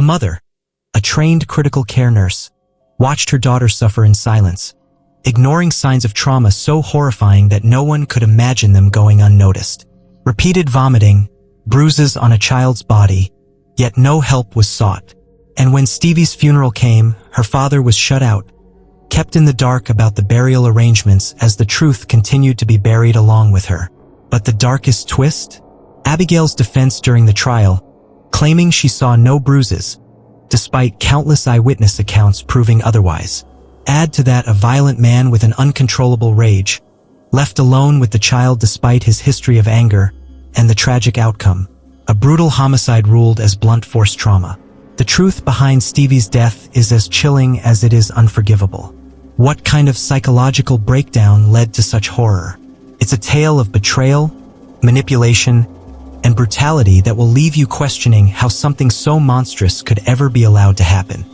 mother, a trained critical care nurse, watched her daughter suffer in silence, ignoring signs of trauma so horrifying that no one could imagine them going unnoticed. Repeated vomiting, bruises on a child's body, yet no help was sought. And when Stevie's funeral came, her father was shut out, kept in the dark about the burial arrangements as the truth continued to be buried along with her. But the darkest twist? Abigail's defense during the trial, claiming she saw no bruises, despite countless eyewitness accounts proving otherwise. Add to that a violent man with an uncontrollable rage, left alone with the child despite his history of anger, and the tragic outcome, a brutal homicide ruled as blunt force trauma. The truth behind Stevie's death is as chilling as it is unforgivable. What kind of psychological breakdown led to such horror? It's a tale of betrayal, manipulation, and brutality that will leave you questioning how something so monstrous could ever be allowed to happen.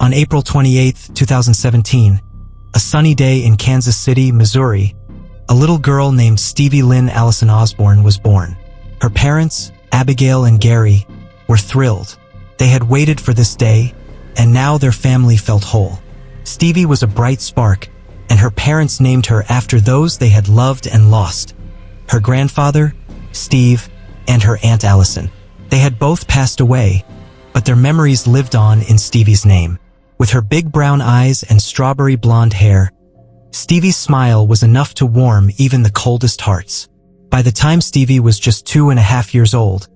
On April 28, 2017, a sunny day in Kansas City, Missouri, a little girl named Stevie Lynn Allison Osborne was born. Her parents, Abigail and Gary, were thrilled. They had waited for this day, and now their family felt whole. Stevie was a bright spark, and her parents named her after those they had loved and lost: her grandfather, Steve, and her Aunt Allison. They had both passed away, but their memories lived on in Stevie's name. With her big brown eyes and strawberry blonde hair, Stevie's smile was enough to warm even the coldest hearts. By the time Stevie was just 2.5 years old,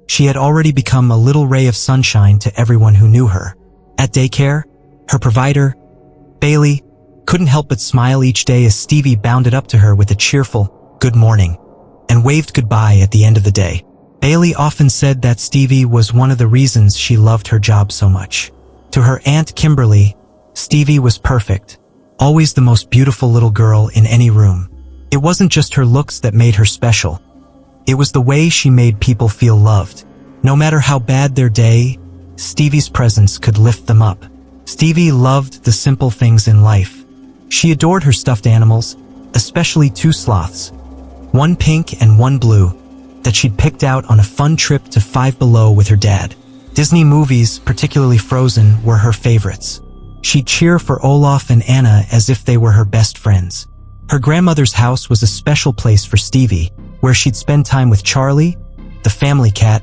she had already become a little ray of sunshine to everyone who knew her. At daycare, her provider, Bailey, couldn't help but smile each day as Stevie bounded up to her with a cheerful "good morning" and waved goodbye at the end of the day. Bailey often said that Stevie was one of the reasons she loved her job so much. To her Aunt Kimberly, Stevie was perfect, always the most beautiful little girl in any room. It wasn't just her looks that made her special. It was the way she made people feel loved. No matter how bad their day, Stevie's presence could lift them up. Stevie loved the simple things in life. She adored her stuffed animals, especially 2 sloths, one pink and one blue, that she'd picked out on a fun trip to Five Below with her dad. Disney movies, particularly Frozen, were her favorites. She'd cheer for Olaf and Anna as if they were her best friends. Her grandmother's house was a special place for Stevie, where she'd spend time with Charlie, the family cat,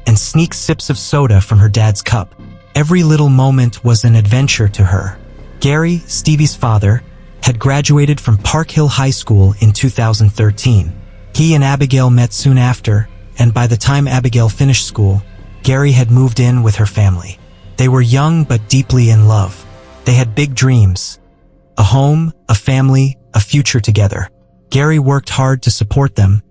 and sneak sips of soda from her dad's cup. Every little moment was an adventure to her. Gary, Stevie's father, had graduated from Park Hill High School in 2013. He and Abigail met soon after, and by the time Abigail finished school, Gary had moved in with her family. They were young but deeply in love. They had big dreams: a home, a family, a future together. Gary worked hard to support them,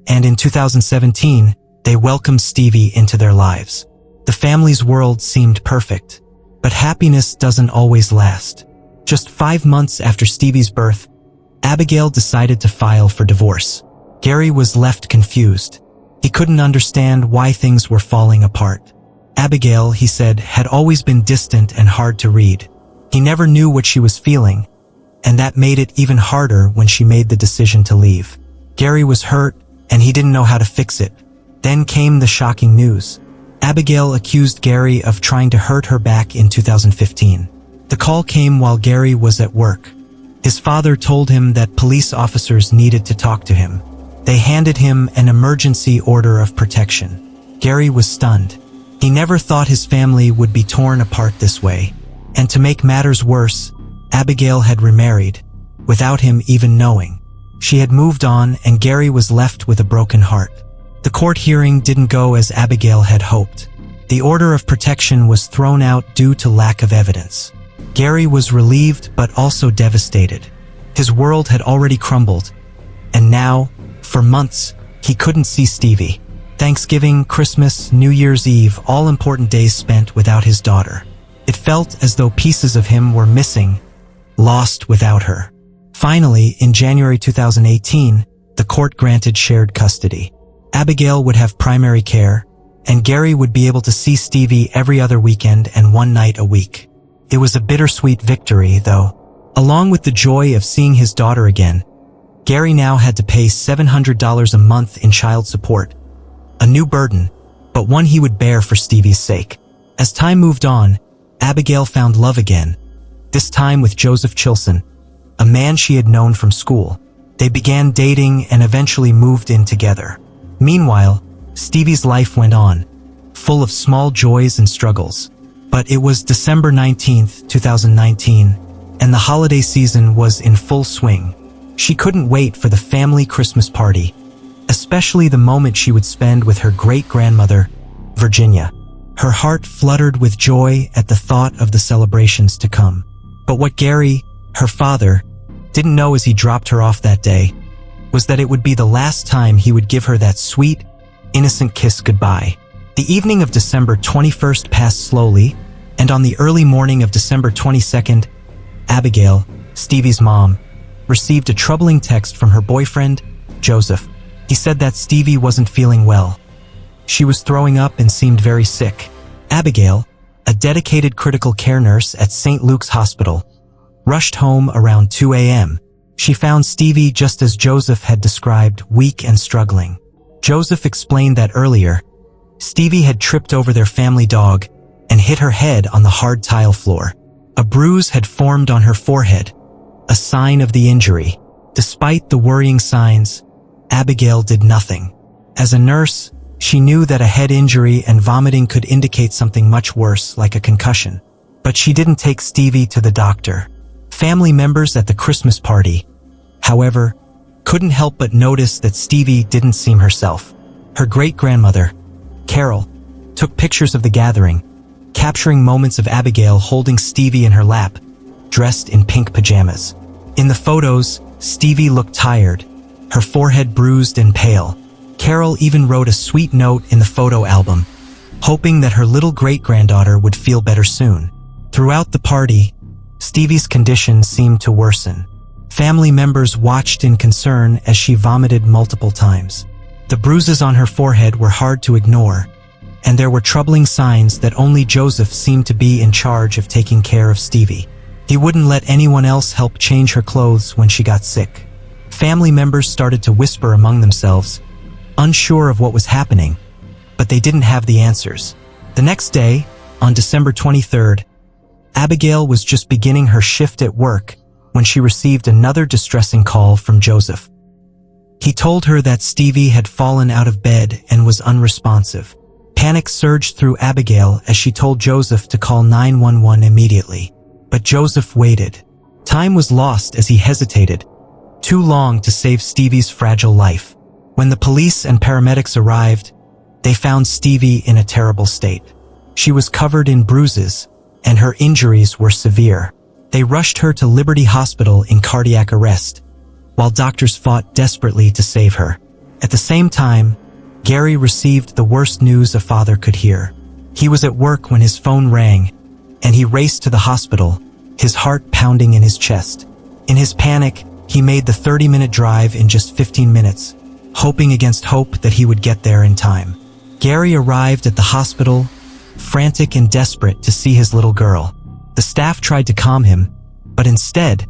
and in 2017, they welcomed Stevie into their lives. The family's world seemed perfect, but happiness doesn't always last. Just 5 months after Stevie's birth, Abigail decided to file for divorce. Gary was left confused. He couldn't understand why things were falling apart. Abigail, he said, had always been distant and hard to read. He never knew what she was feeling, and that made it even harder when she made the decision to leave. Gary was hurt, and he didn't know how to fix it. Then came the shocking news. Abigail accused Gary of trying to hurt her back in 2015. The call came while Gary was at work. His father told him that police officers needed to talk to him. They handed him an emergency order of protection. Gary was stunned. He never thought his family would be torn apart this way. And to make matters worse, Abigail had remarried, without him even knowing. She had moved on, and Gary was left with a broken heart. The court hearing didn't go as Abigail had hoped. The order of protection was thrown out due to lack of evidence. Gary was relieved but also devastated. His world had already crumbled, and now, for months, he couldn't see Stevie. Thanksgiving, Christmas, New Year's Eve, all important days spent without his daughter. It felt as though pieces of him were missing, lost without her. Finally, in January 2018, the court granted shared custody. Abigail would have primary care, and Gary would be able to see Stevie every other weekend and one night a week. It was a bittersweet victory, though. Along with the joy of seeing his daughter again, Gary now had to pay $700 a month in child support, a new burden, but one he would bear for Stevie's sake. As time moved on, Abigail found love again, this time with Joseph Chilson, a man she had known from school. They began dating and eventually moved in together. Meanwhile, Stevie's life went on, full of small joys and struggles. But it was December 19th, 2019, and the holiday season was in full swing. She couldn't wait for the family Christmas party, especially the moment she would spend with her great-grandmother, Virginia. Her heart fluttered with joy at the thought of the celebrations to come. But what Gary, her father, didn't know as he dropped her off that day was that it would be the last time he would give her that sweet, innocent kiss goodbye. The evening of December 21st passed slowly, and on the early morning of December 22nd, Abigail, Stevie's mom, received a troubling text from her boyfriend, Joseph. He said that Stevie wasn't feeling well. She was throwing up and seemed very sick. Abigail, a dedicated critical care nurse at St. Luke's Hospital, rushed home around 2 a.m. She found Stevie just as Joseph had described, weak and struggling. Joseph explained that earlier, Stevie had tripped over their family dog and hit her head on the hard tile floor. A bruise had formed on her forehead, a sign of the injury. Despite the worrying signs, Abigail did nothing. As a nurse, she knew that a head injury and vomiting could indicate something much worse, like a concussion. But she didn't take Stevie to the doctor. Family members at the Christmas party, however, couldn't help but notice that Stevie didn't seem herself. Her great-grandmother, Carol, took pictures of the gathering, capturing moments of Abigail holding Stevie in her lap, dressed in pink pajamas. In the photos, Stevie looked tired, her forehead bruised and pale. Carol even wrote a sweet note in the photo album, hoping that her little great-granddaughter would feel better soon. Throughout the party, Stevie's condition seemed to worsen. Family members watched in concern as she vomited multiple times. The bruises on her forehead were hard to ignore, and there were troubling signs that only Joseph seemed to be in charge of taking care of Stevie. He wouldn't let anyone else help change her clothes when she got sick. Family members started to whisper among themselves, unsure of what was happening, but they didn't have the answers. The next day, on December 23rd, Abigail was just beginning her shift at work when she received another distressing call from Joseph. He told her that Stevie had fallen out of bed and was unresponsive. Panic surged through Abigail as she told Joseph to call 911 immediately. But Joseph waited. Time was lost as he hesitated, too long to save Stevie's fragile life. When the police and paramedics arrived, they found Stevie in a terrible state. She was covered in bruises, and her injuries were severe. They rushed her to Liberty Hospital in cardiac arrest, while doctors fought desperately to save her. At the same time, Gary received the worst news a father could hear. He was at work when his phone rang, and he raced to the hospital, his heart pounding in his chest. In his panic, he made the 30-minute drive in just 15 minutes, hoping against hope that he would get there in time. Gary arrived at the hospital, frantic and desperate to see his little girl. The staff tried to calm him, but instead,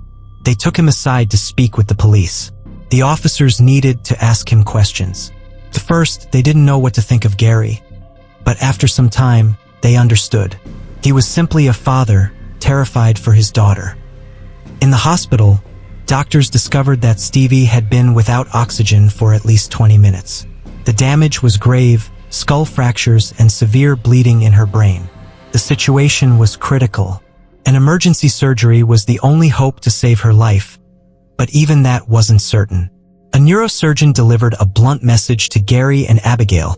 they took him aside to speak with the police. The officers needed to ask him questions. At first, they didn't know what to think of Gary, but after some time, they understood. He was simply a father, terrified for his daughter. In the hospital, doctors discovered that Stevie had been without oxygen for at least 20 minutes. The damage was grave, skull fractures and severe bleeding in her brain. The situation was critical. An emergency surgery was the only hope to save her life, but even that wasn't certain. A neurosurgeon delivered a blunt message to Gary and Abigail.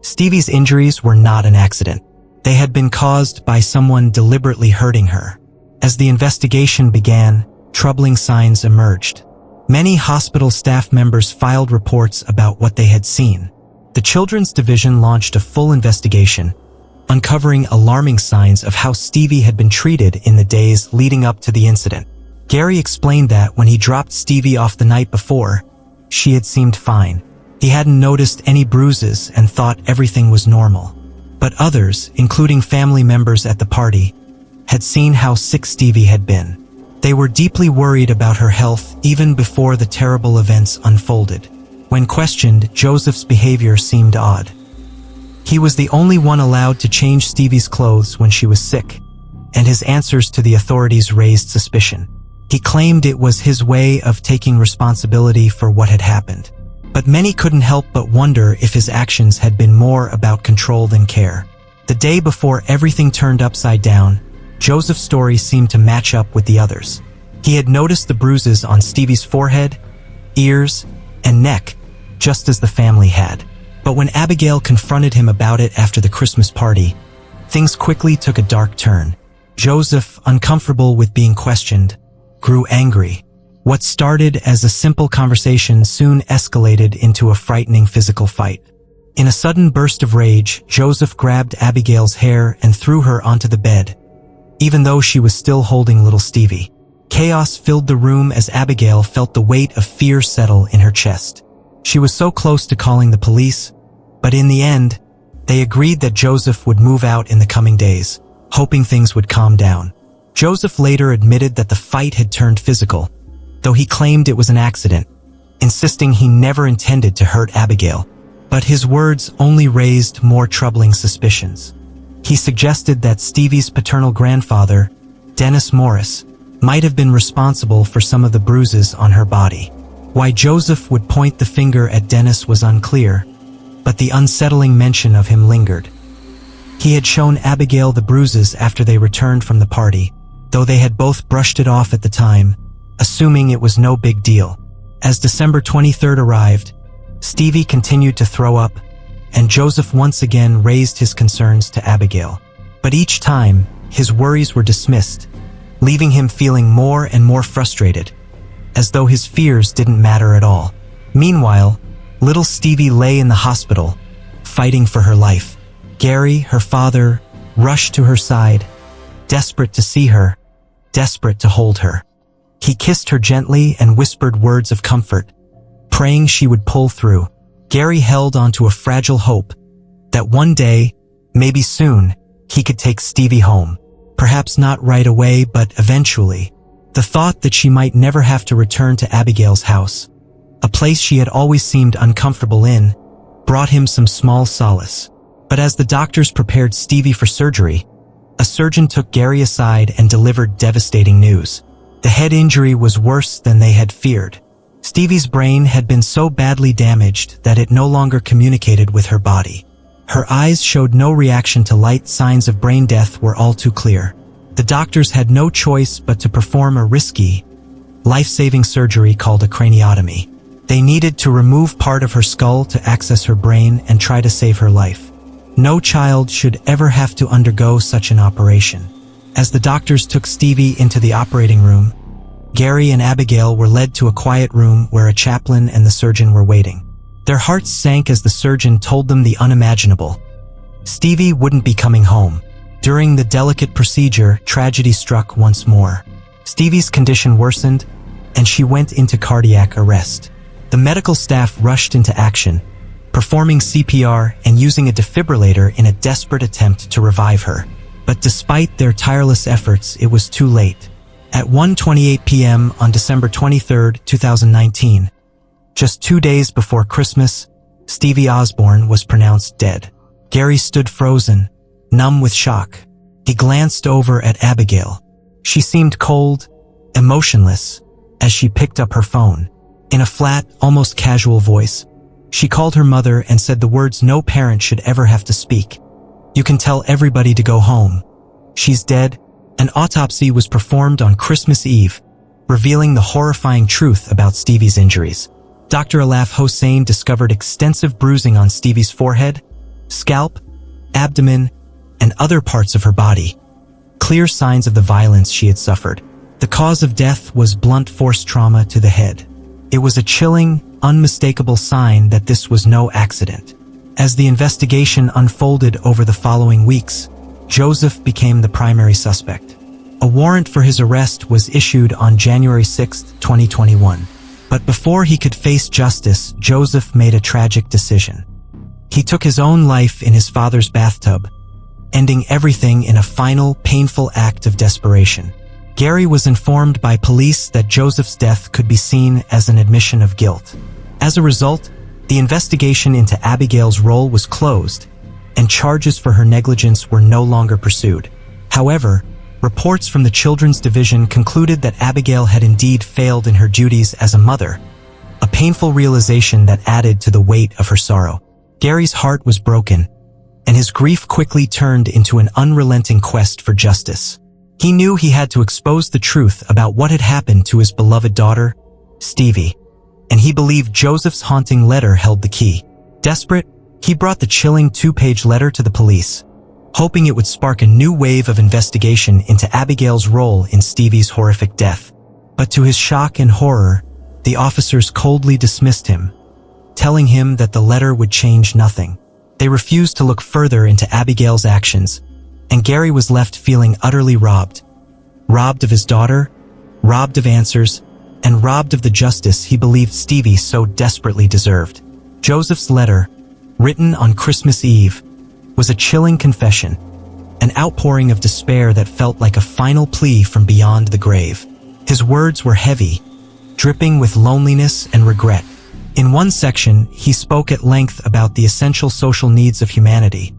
Stevie's injuries were not an accident. They had been caused by someone deliberately hurting her. As the investigation began, troubling signs emerged. Many hospital staff members filed reports about what they had seen. The Children's Division launched a full investigation, uncovering alarming signs of how Stevie had been treated in the days leading up to the incident. Gary explained that when he dropped Stevie off the night before, she had seemed fine. He hadn't noticed any bruises and thought everything was normal. But others, including family members at the party, had seen how sick Stevie had been. They were deeply worried about her health even before the terrible events unfolded. When questioned, Joseph's behavior seemed odd. He was the only one allowed to change Stevie's clothes when she was sick, and his answers to the authorities raised suspicion. He claimed it was his way of taking responsibility for what had happened. But many couldn't help but wonder if his actions had been more about control than care. The day before everything turned upside down, Joseph's story seemed to match up with the others. He had noticed the bruises on Stevie's forehead, ears, and neck, just as the family had. But when Abigail confronted him about it after the Christmas party, things quickly took a dark turn. Joseph, uncomfortable with being questioned, grew angry. What started as a simple conversation soon escalated into a frightening physical fight. In a sudden burst of rage, Joseph grabbed Abigail's hair and threw her onto the bed, even though she was still holding little Stevie. Chaos filled the room as Abigail felt the weight of fear settle in her chest. She was so close to calling the police, but in the end, they agreed that Joseph would move out in the coming days, hoping things would calm down. Joseph later admitted that the fight had turned physical, though he claimed it was an accident, insisting he never intended to hurt Abigail. But his words only raised more troubling suspicions. He suggested that Stevie's paternal grandfather, Dennis Morris, might have been responsible for some of the bruises on her body. Why Joseph would point the finger at Dennis was unclear, but the unsettling mention of him lingered. He had shown Abigail the bruises after they returned from the party, though they had both brushed it off at the time, assuming it was no big deal. As December 23rd arrived, Stevie continued to throw up, and Joseph once again raised his concerns to Abigail. But each time, his worries were dismissed, leaving him feeling more and more frustrated, as though his fears didn't matter at all. Meanwhile, little Stevie lay in the hospital, fighting for her life. Gary, her father, rushed to her side, desperate to see her, desperate to hold her. He kissed her gently and whispered words of comfort, praying she would pull through. Gary held onto a fragile hope that one day, maybe soon, he could take Stevie home. Perhaps not right away, but eventually. The thought that she might never have to return to Abigail's house, a place she had always seemed uncomfortable in, brought him some small solace. But as the doctors prepared Stevie for surgery, a surgeon took Gary aside and delivered devastating news. The head injury was worse than they had feared. Stevie's brain had been so badly damaged that it no longer communicated with her body. Her eyes showed no reaction to light. Signs of brain death were all too clear. The doctors had no choice but to perform a risky, life-saving surgery called a craniotomy. They needed to remove part of her skull to access her brain and try to save her life. No child should ever have to undergo such an operation. As the doctors took Stevie into the operating room, Gary and Abigail were led to a quiet room where a chaplain and the surgeon were waiting. Their hearts sank as the surgeon told them the unimaginable. Stevie wouldn't be coming home. During the delicate procedure, tragedy struck once more. Stevie's condition worsened, and she went into cardiac arrest. The medical staff rushed into action, performing CPR and using a defibrillator in a desperate attempt to revive her. But despite their tireless efforts, it was too late. At 1:28 p.m. on December 23, 2019, just 2 days before Christmas, Stevie Osborne was pronounced dead. Gary stood frozen, numb with shock. He glanced over at Abigail. She seemed cold, emotionless, as she picked up her phone. In a flat, almost casual voice, she called her mother and said the words no parent should ever have to speak. "You can tell everybody to go home. She's dead." An autopsy was performed on Christmas Eve, revealing the horrifying truth about Stevie's injuries. Dr. Alaf Hossein discovered extensive bruising on Stevie's forehead, scalp, abdomen, and other parts of her body. Clear signs of the violence she had suffered. The cause of death was blunt force trauma to the head. It was a chilling, unmistakable sign that this was no accident. As the investigation unfolded over the following weeks, Joseph became the primary suspect. A warrant for his arrest was issued on January 6, 2021. But before he could face justice, Joseph made a tragic decision. He took his own life in his father's bathtub, ending everything in a final, painful act of desperation. Gary was informed by police that Joseph's death could be seen as an admission of guilt. As a result, the investigation into Abigail's role was closed, and charges for her negligence were no longer pursued. However, reports from the Children's Division concluded that Abigail had indeed failed in her duties as a mother, a painful realization that added to the weight of her sorrow. Gary's heart was broken, and his grief quickly turned into an unrelenting quest for justice. He knew he had to expose the truth about what had happened to his beloved daughter, Stevie, and he believed Joseph's haunting letter held the key. Desperate, he brought the chilling 2-page letter to the police, hoping it would spark a new wave of investigation into Abigail's role in Stevie's horrific death. But to his shock and horror, the officers coldly dismissed him, telling him that the letter would change nothing. They refused to look further into Abigail's actions, and Gary was left feeling utterly robbed. Robbed of his daughter, robbed of answers, and robbed of the justice he believed Stevie so desperately deserved. Joseph's letter, written on Christmas Eve, was a chilling confession, an outpouring of despair that felt like a final plea from beyond the grave. His words were heavy, dripping with loneliness and regret. In one section, he spoke at length about the essential social needs of humanity,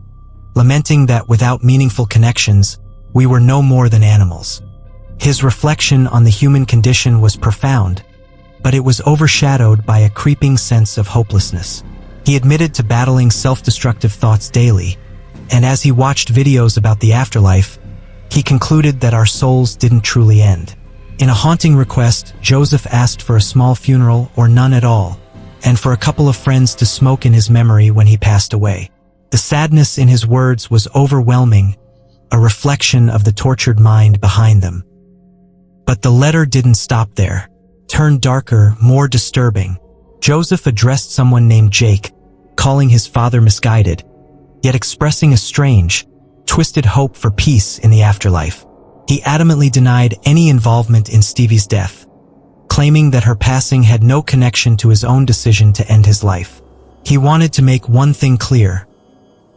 lamenting that without meaningful connections, we were no more than animals. His reflection on the human condition was profound, but it was overshadowed by a creeping sense of hopelessness. He admitted to battling self-destructive thoughts daily, and as he watched videos about the afterlife, he concluded that our souls didn't truly end. In a haunting request, Joseph asked for a small funeral or none at all, and for a couple of friends to smoke in his memory when he passed away. The sadness in his words was overwhelming, a reflection of the tortured mind behind them. But the letter didn't stop there. Turned darker, more disturbing. Joseph addressed someone named Jake, calling his father misguided, yet expressing a strange, twisted hope for peace in the afterlife. He adamantly denied any involvement in Stevie's death, claiming that her passing had no connection to his own decision to end his life. He wanted to make one thing clear: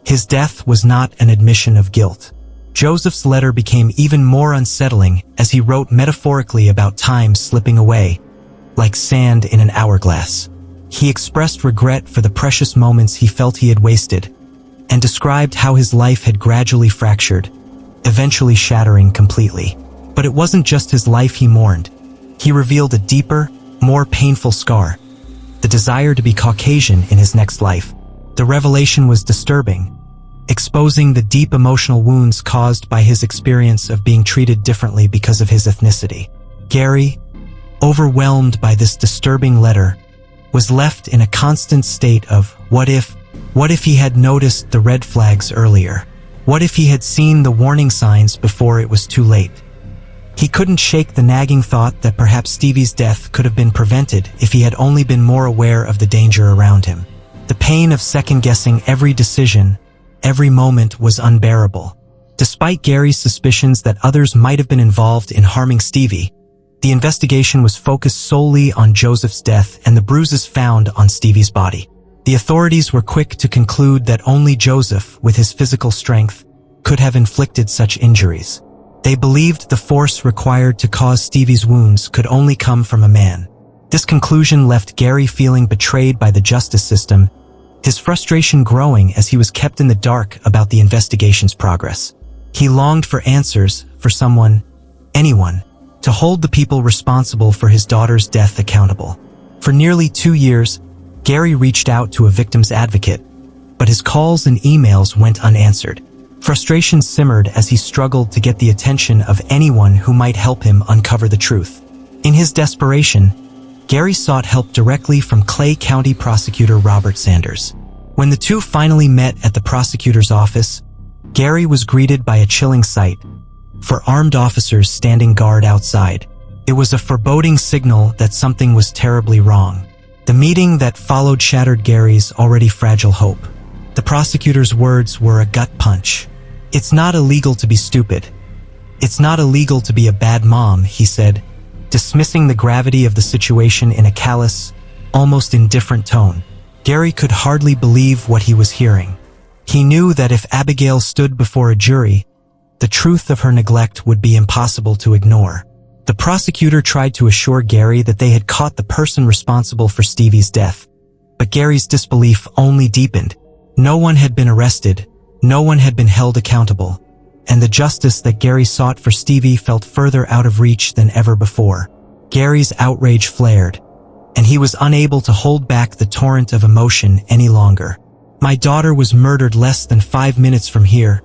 his death was not an admission of guilt. Joseph's letter became even more unsettling as he wrote metaphorically about time slipping away, like sand in an hourglass. He expressed regret for the precious moments he felt he had wasted, and described how his life had gradually fractured, eventually shattering completely. But it wasn't just his life he mourned. He revealed a deeper, more painful scar: the desire to be Caucasian in his next life. The revelation was disturbing, exposing the deep emotional wounds caused by his experience of being treated differently because of his ethnicity. Gary, overwhelmed by this disturbing letter, was left in a constant state of what if he had noticed the red flags earlier? What if he had seen the warning signs before it was too late? He couldn't shake the nagging thought that perhaps Stevie's death could have been prevented if he had only been more aware of the danger around him. The pain of second-guessing every decision, every moment, was unbearable. Despite Gary's suspicions that others might have been involved in harming Stevie, the investigation was focused solely on Joseph's death and the bruises found on Stevie's body. The authorities were quick to conclude that only Joseph, with his physical strength, could have inflicted such injuries. They believed the force required to cause Stevie's wounds could only come from a man. This conclusion left Gary feeling betrayed by the justice system, his frustration growing as he was kept in the dark about the investigation's progress. He longed for answers, for someone, anyone, to hold the people responsible for his daughter's death accountable. For nearly 2 years, Gary reached out to a victim's advocate, but his calls and emails went unanswered. Frustration simmered as he struggled to get the attention of anyone who might help him uncover the truth. In his desperation, Gary sought help directly from Clay County Prosecutor Robert Sanders. When the two finally met at the prosecutor's office, Gary was greeted by a chilling sight: for armed officers standing guard outside. It was a foreboding signal that something was terribly wrong. The meeting that followed shattered Gary's already fragile hope. The prosecutor's words were a gut punch. "It's not illegal to be stupid. It's not illegal to be a bad mom," he said, dismissing the gravity of the situation in a callous, almost indifferent tone. Gary could hardly believe what he was hearing. He knew that if Abigail stood before a jury, the truth of her neglect would be impossible to ignore. The prosecutor tried to assure Gary that they had caught the person responsible for Stevie's death, but Gary's disbelief only deepened. No one had been arrested, no one had been held accountable, and the justice that Gary sought for Stevie felt further out of reach than ever before. Gary's outrage flared, and he was unable to hold back the torrent of emotion any longer. "My daughter was murdered less than 5 minutes from here,"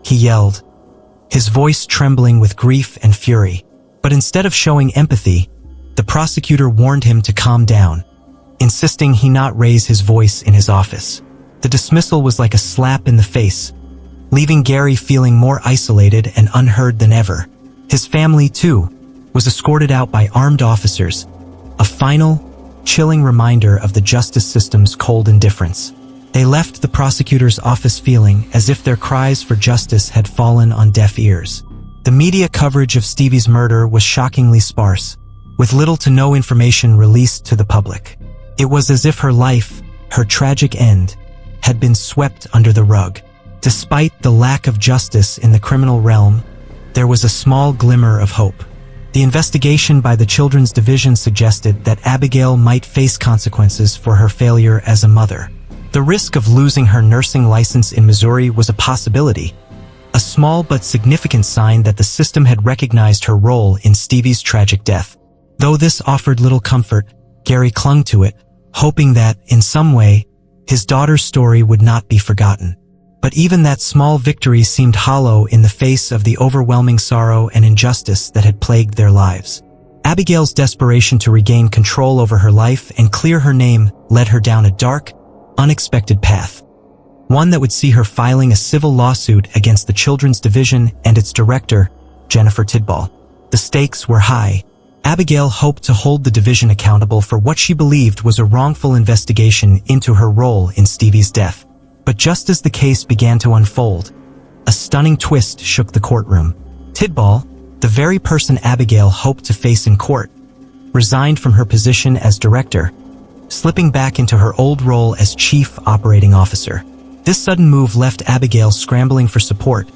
he yelled, his voice trembling with grief and fury. But instead of showing empathy, the prosecutor warned him to calm down, insisting he not raise his voice in his office. The dismissal was like a slap in the face, leaving Gary feeling more isolated and unheard than ever. His family, too, was escorted out by armed officers, a final, chilling reminder of the justice system's cold indifference. They left the prosecutor's office feeling as if their cries for justice had fallen on deaf ears. The media coverage of Stevie's murder was shockingly sparse, with little to no information released to the public. It was as if her life, her tragic end, had been swept under the rug. Despite the lack of justice in the criminal realm, there was a small glimmer of hope. The investigation by the Children's Division suggested that Abigail might face consequences for her failure as a mother. The risk of losing her nursing license in Missouri was a possibility, a small but significant sign that the system had recognized her role in Stevie's tragic death. Though this offered little comfort, Gary clung to it, hoping that, in some way, his daughter's story would not be forgotten. But even that small victory seemed hollow in the face of the overwhelming sorrow and injustice that had plagued their lives. Abigail's desperation to regain control over her life and clear her name led her down a dark, unexpected path. One that would see her filing a civil lawsuit against the Children's Division and its director, Jennifer Tidball. The stakes were high. Abigail hoped to hold the division accountable for what she believed was a wrongful investigation into her role in Stevie's death. But just as the case began to unfold, a stunning twist shook the courtroom. Tidball, the very person Abigail hoped to face in court, resigned from her position as director, slipping back into her old role as chief operating officer. This sudden move left Abigail scrambling for support,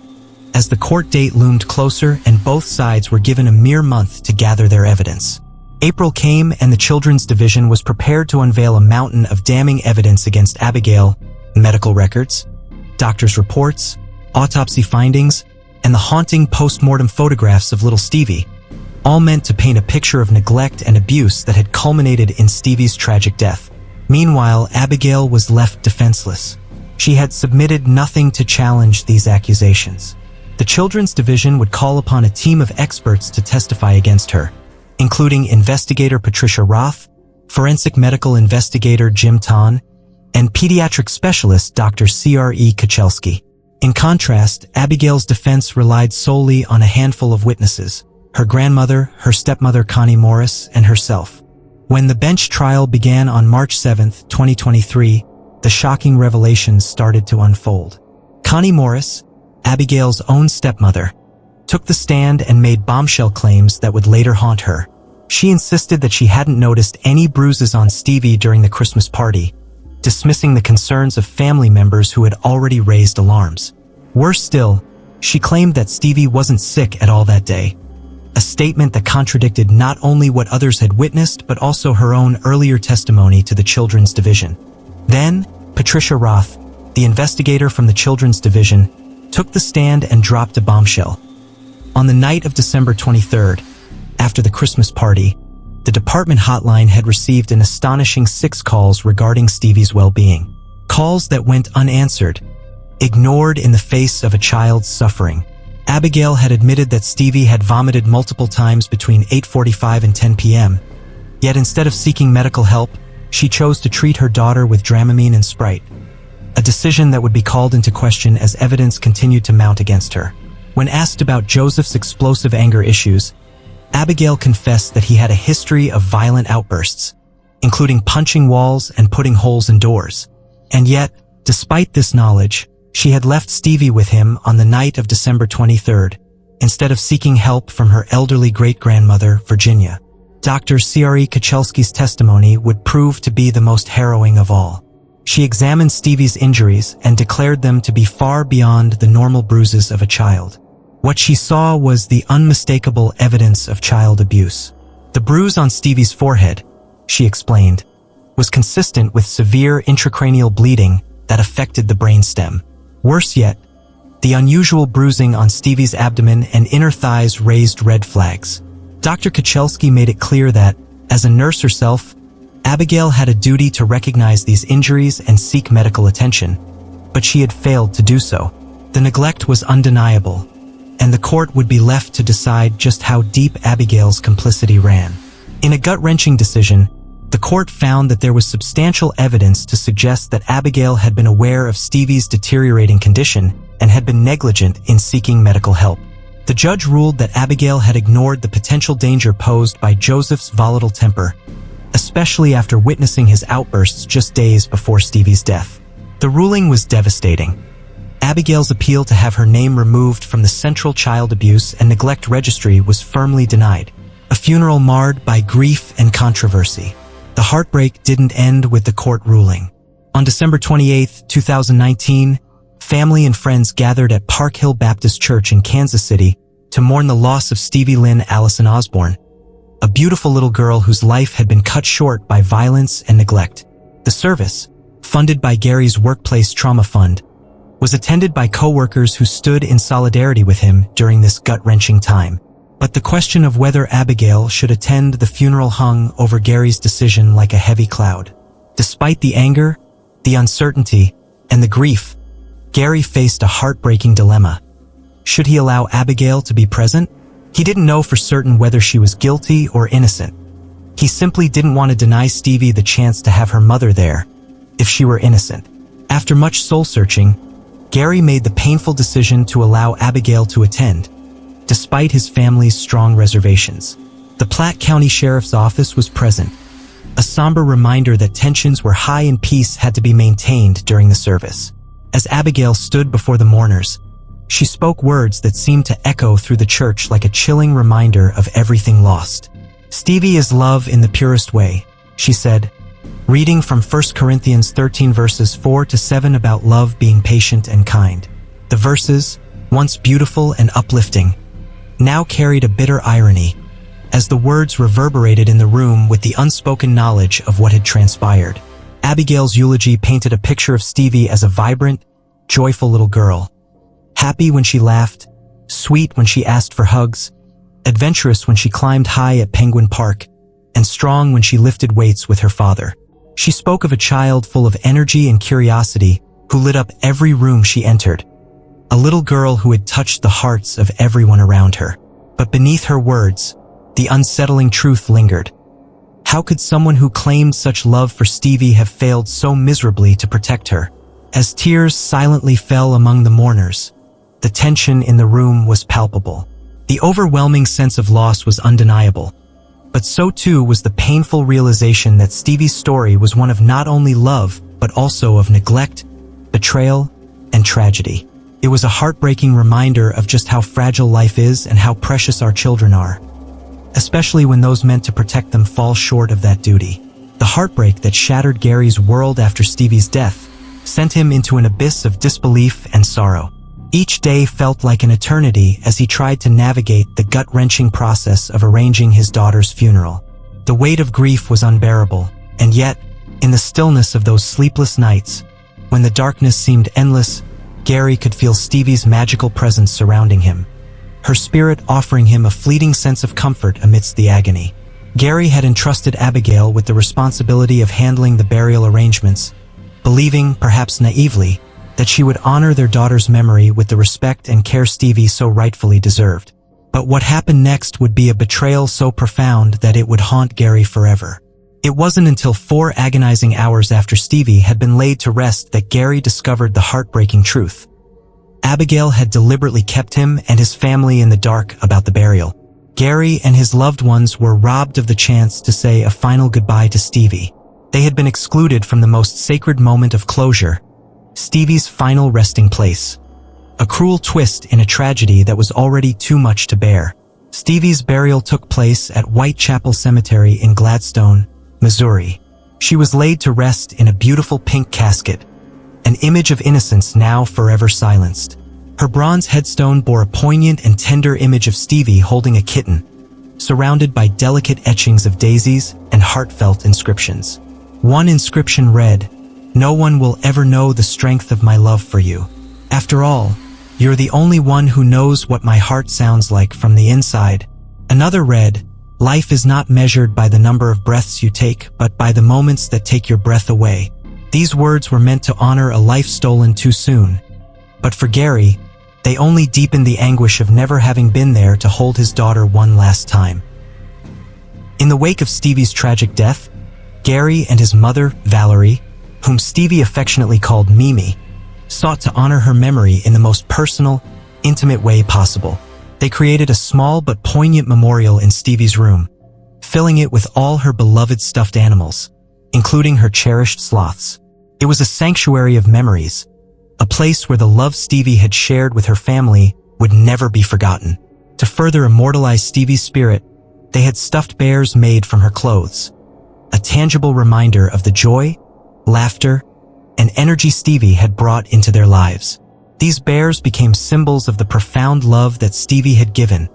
as the court date loomed closer and both sides were given a mere month to gather their evidence. April came and the Children's Division was prepared to unveil a mountain of damning evidence against Abigail: medical records, doctors' reports, autopsy findings, and the haunting post-mortem photographs of little Stevie, all meant to paint a picture of neglect and abuse that had culminated in Stevie's tragic death. Meanwhile, Abigail was left defenseless. She had submitted nothing to challenge these accusations. The Children's Division would call upon a team of experts to testify against her, including investigator Patricia Roth, forensic medical investigator Jim Ton, and pediatric specialist Dr. C.R.E. Kachelski. In contrast, Abigail's defense relied solely on a handful of witnesses: her grandmother, her stepmother Connie Morris, and herself. When the bench trial began on March 7, 2023, the shocking revelations started to unfold. Connie Morris, Abigail's own stepmother, took the stand and made bombshell claims that would later haunt her. She insisted that she hadn't noticed any bruises on Stevie during the Christmas party, dismissing the concerns of family members who had already raised alarms. Worse still, she claimed that Stevie wasn't sick at all that day, a statement that contradicted not only what others had witnessed but also her own earlier testimony to the Children's Division. Then, Patricia Roth, the investigator from the Children's Division, took the stand and dropped a bombshell. On the night of December 23rd, after the Christmas party, the department hotline had received an astonishing 6 calls regarding Stevie's well-being. Calls that went unanswered, ignored in the face of a child's suffering. Abigail had admitted that Stevie had vomited multiple times between 8:45 and 10 p.m., yet instead of seeking medical help, she chose to treat her daughter with Dramamine and Sprite, a decision that would be called into question as evidence continued to mount against her. When asked about Joseph's explosive anger issues, Abigail confessed that he had a history of violent outbursts, including punching walls and putting holes in doors. And yet, despite this knowledge, she had left Stevie with him on the night of December 23rd, instead of seeking help from her elderly great-grandmother, Virginia. Dr. C.R.E. Kachelski's testimony would prove to be the most harrowing of all. She examined Stevie's injuries and declared them to be far beyond the normal bruises of a child. What she saw was the unmistakable evidence of child abuse. The bruise on Stevie's forehead, she explained, was consistent with severe intracranial bleeding that affected the brainstem. Worse yet, the unusual bruising on Stevie's abdomen and inner thighs raised red flags. Dr. Kachelski made it clear that, as a nurse herself, Abigail had a duty to recognize these injuries and seek medical attention, but she had failed to do so. The neglect was undeniable, and the court would be left to decide just how deep Abigail's complicity ran. In a gut-wrenching decision, the court found that there was substantial evidence to suggest that Abigail had been aware of Stevie's deteriorating condition and had been negligent in seeking medical help. The judge ruled that Abigail had ignored the potential danger posed by Joseph's volatile temper, especially after witnessing his outbursts just days before Stevie's death. The ruling was devastating. Abigail's appeal to have her name removed from the Central Child Abuse and Neglect Registry was firmly denied. A funeral marred by grief and controversy. The heartbreak didn't end with the court ruling. On December 28, 2019, family and friends gathered at Park Hill Baptist Church in Kansas City to mourn the loss of Stevie Lynn Allison Osborne, a beautiful little girl whose life had been cut short by violence and neglect. The service, funded by Gary's Workplace Trauma Fund, was attended by co-workers who stood in solidarity with him during this gut-wrenching time. But the question of whether Abigail should attend the funeral hung over Gary's decision like a heavy cloud. Despite the anger, the uncertainty, and the grief, Gary faced a heartbreaking dilemma. Should he allow Abigail to be present? He didn't know for certain whether she was guilty or innocent. He simply didn't want to deny Stevie the chance to have her mother there, if she were innocent. After much soul-searching, Gary made the painful decision to allow Abigail to attend, despite his family's strong reservations. The Platte County Sheriff's Office was present, a somber reminder that tensions were high and peace had to be maintained during the service. As Abigail stood before the mourners, she spoke words that seemed to echo through the church like a chilling reminder of everything lost. "Stevie is love in the purest way," she said, reading from 1 Corinthians 13 verses 4 to 7 about love being patient and kind. The verses, once beautiful and uplifting, now carried a bitter irony, as the words reverberated in the room with the unspoken knowledge of what had transpired. Abigail's eulogy painted a picture of Stevie as a vibrant, joyful little girl, happy when she laughed, sweet when she asked for hugs, adventurous when she climbed high at Penguin Park, and strong when she lifted weights with her father. She spoke of a child full of energy and curiosity who lit up every room she entered, a little girl who had touched the hearts of everyone around her. But beneath her words, the unsettling truth lingered. How could someone who claimed such love for Stevie have failed so miserably to protect her? As tears silently fell among the mourners, the tension in the room was palpable. The overwhelming sense of loss was undeniable, but so too was the painful realization that Stevie's story was one of not only love, but also of neglect, betrayal, and tragedy. It was a heartbreaking reminder of just how fragile life is and how precious our children are, especially when those meant to protect them fall short of that duty. The heartbreak that shattered Gary's world after Stevie's death sent him into an abyss of disbelief and sorrow. Each day felt like an eternity as he tried to navigate the gut-wrenching process of arranging his daughter's funeral. The weight of grief was unbearable, and yet, in the stillness of those sleepless nights, when the darkness seemed endless, Gary could feel Stevie's magical presence surrounding him, her spirit offering him a fleeting sense of comfort amidst the agony. Gary had entrusted Abigail with the responsibility of handling the burial arrangements, believing, perhaps naively, that she would honor their daughter's memory with the respect and care Stevie so rightfully deserved. But what happened next would be a betrayal so profound that it would haunt Gary forever. It wasn't until 4 agonizing hours after Stevie had been laid to rest that Gary discovered the heartbreaking truth. Abigail had deliberately kept him and his family in the dark about the burial. Gary and his loved ones were robbed of the chance to say a final goodbye to Stevie. They had been excluded from the most sacred moment of closure, Stevie's final resting place. A cruel twist in a tragedy that was already too much to bear. Stevie's burial took place at Whitechapel Cemetery in Gladstone, Missouri. She was laid to rest in a beautiful pink casket, an image of innocence now forever silenced. Her bronze headstone bore a poignant and tender image of Stevie holding a kitten, surrounded by delicate etchings of daisies and heartfelt inscriptions. One inscription read, "No one will ever know the strength of my love for you. After all, you're the only one who knows what my heart sounds like from the inside." Another read, "Life is not measured by the number of breaths you take, but by the moments that take your breath away." These words were meant to honor a life stolen too soon. But for Gary, they only deepened the anguish of never having been there to hold his daughter one last time. In the wake of Stevie's tragic death, Gary and his mother, Valerie, whom Stevie affectionately called Mimi, sought to honor her memory in the most personal, intimate way possible. They created a small but poignant memorial in Stevie's room, filling it with all her beloved stuffed animals, including her cherished sloths. It was a sanctuary of memories, a place where the love Stevie had shared with her family would never be forgotten. To further immortalize Stevie's spirit, they had stuffed bears made from her clothes, a tangible reminder of the joy, laughter, and energy Stevie had brought into their lives. These bears became symbols of the profound love that Stevie had given,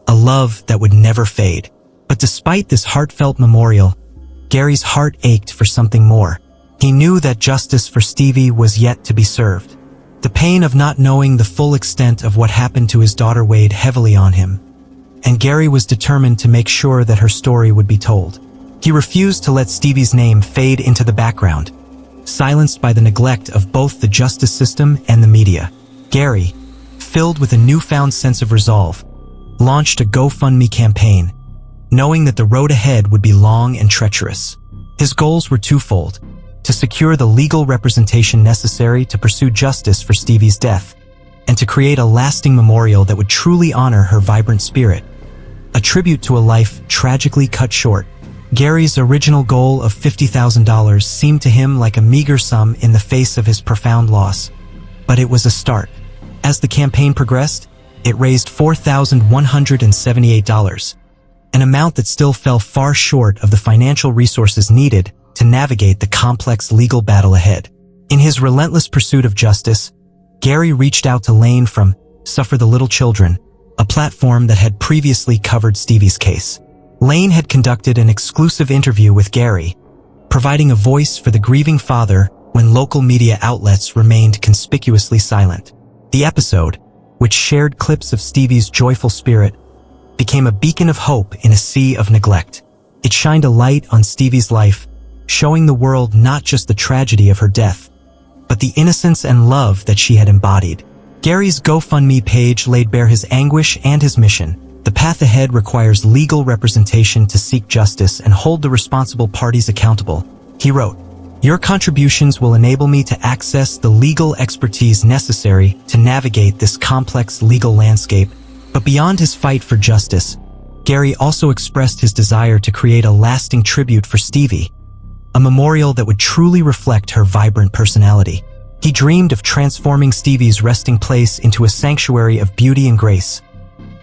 a love that would never fade. But despite this heartfelt memorial, Gary's heart ached for something more. He knew that justice for Stevie was yet to be served. The pain of not knowing the full extent of what happened to his daughter weighed heavily on him, and Gary was determined to make sure that her story would be told. He refused to let Stevie's name fade into the background, silenced by the neglect of both the justice system and the media. Gary, filled with a newfound sense of resolve, launched a GoFundMe campaign, knowing that the road ahead would be long and treacherous. His goals were twofold: to secure the legal representation necessary to pursue justice for Stevie's death, and to create a lasting memorial that would truly honor her vibrant spirit, a tribute to a life tragically cut short. Gary's original goal of $50,000 seemed to him like a meager sum in the face of his profound loss, but it was a start. As the campaign progressed, it raised $4,178, an amount that still fell far short of the financial resources needed to navigate the complex legal battle ahead. In his relentless pursuit of justice, Gary reached out to Lane from Suffer the Little Children, a platform that had previously covered Stevie's case. Lane had conducted an exclusive interview with Gary, providing a voice for the grieving father when local media outlets remained conspicuously silent. The episode, which shared clips of Stevie's joyful spirit, became a beacon of hope in a sea of neglect. It shined a light on Stevie's life, showing the world not just the tragedy of her death, but the innocence and love that she had embodied. Gary's GoFundMe page laid bare his anguish and his mission. The path ahead requires legal representation to seek justice and hold the responsible parties accountable. He wrote, "Your contributions will enable me to access the legal expertise necessary to navigate this complex legal landscape." But beyond his fight for justice, Gary also expressed his desire to create a lasting tribute for Stevie, a memorial that would truly reflect her vibrant personality. He dreamed of transforming Stevie's resting place into a sanctuary of beauty and grace,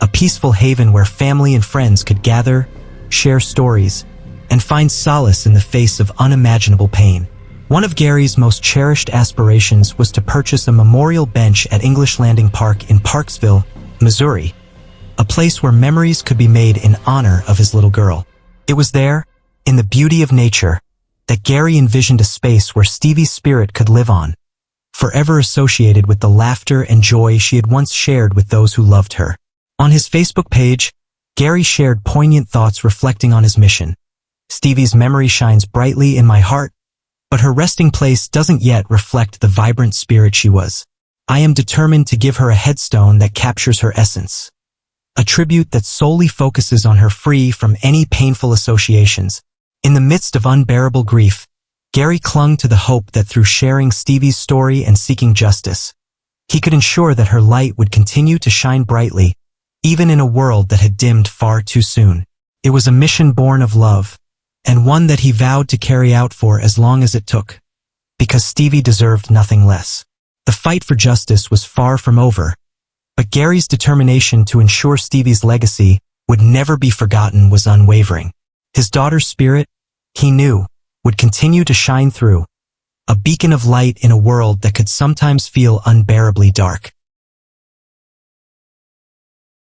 a peaceful haven where family and friends could gather, share stories, and find solace in the face of unimaginable pain. One of Gary's most cherished aspirations was to purchase a memorial bench at English Landing Park in Parksville, Missouri, a place where memories could be made in honor of his little girl. It was there, in the beauty of nature, that Gary envisioned a space where Stevie's spirit could live on, forever associated with the laughter and joy she had once shared with those who loved her. On his Facebook page, Gary shared poignant thoughts reflecting on his mission. "Stevie's memory shines brightly in my heart, but her resting place doesn't yet reflect the vibrant spirit she was. I am determined to give her a headstone that captures her essence, a tribute that solely focuses on her, free from any painful associations." In the midst of unbearable grief, Gary clung to the hope that through sharing Stevie's story and seeking justice, he could ensure that her light would continue to shine brightly, even in a world that had dimmed far too soon. It was a mission born of love, and one that he vowed to carry out for as long as it took, because Stevie deserved nothing less. The fight for justice was far from over, but Gary's determination to ensure Stevie's legacy would never be forgotten was unwavering. His daughter's spirit, he knew, would continue to shine through, a beacon of light in a world that could sometimes feel unbearably dark.